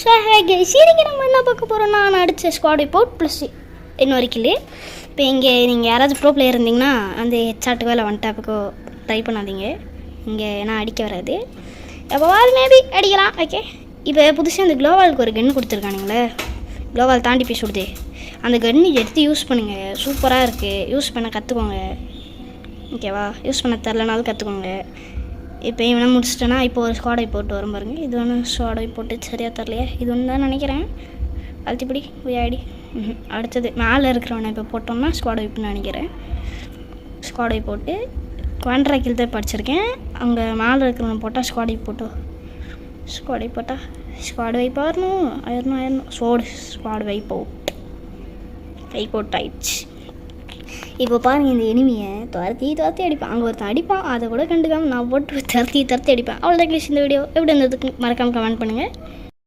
சரிங்க, நம்ம என்ன பார்க்க போகிறோன்னா, நான் அடித்த ஸ்குவாட் வைப்போட் ப்ளஸ் இன்னொரு கில்லு. இப்போ இங்கே நீங்கள் யாராச்சும் ப்ரோ பிளேயர் இருந்தீங்கன்னா அந்த ஹெட்ஷாட்டுக்கோ இல்லை ஒன் டேப்புக்கோ ட்ரை பண்ணாதீங்க. இங்கே ஏன்னா அடிக்க வராது. எப்போ மேபி அடிக்கலாம். ஓகே, இப்போ புதுசாக அந்த க்ளோவாலுக்கு ஒரு கன்று கொடுத்துருக்கானுங்களே, க்ளோவால் தாண்டி போய் சுடுது. அந்த கன்று எடுத்து யூஸ் பண்ணுங்கள், சூப்பராக இருக்குது. யூஸ் பண்ண கற்றுக்கோங்க. ஓகேவா? யூஸ் பண்ண தரலனாலும் கற்றுக்கோங்க. இப்போ இவனை முடிச்சிட்டேன்னா இப்போ ஒரு ஸ்குவாடை போட்டு வரும் பாருங்க. இது ஒன்று ஸ்குவாடை போட்டு சரியாக தரலையே, இது ஒன்று தான் நினைக்கிறேன். அழுத்திப்படி வியாடி. அடுத்தது மேலே இருக்கிறவனை இப்போ போட்டோம்னா ஸ்குவாட் வைப்புன்னு நினைக்கிறேன். ஸ்குவாட் வை போட்டு குவான்ட்ரா கில் தான் படிச்சிருக்கேன். அங்கே மேலே இருக்கிறவனை போட்டால் ஸ்குவாட் வை போட்டோம். ஸ்குவாட் வை போட்டால் ஸ்குவாட் வை பாரணும். ஆயிரணும் ஸ்குவாட் வை போட் ஆயிடுச்சு. இப்போ பாருங்கள், இந்த எனிமியை துரத்தி அடிப்பான். அங்கே ஒருத்தன் அடிப்பான், அதை கூட கண்டுக்காமல் நான் போட்டு துரத்தி அடிப்பேன். அவ்வளோதான் கிளிஷ். இந்த வீடியோ எப்படி இருந்ததுக்கு மறக்காமல் கமெண்ட் பண்ணுங்கள்.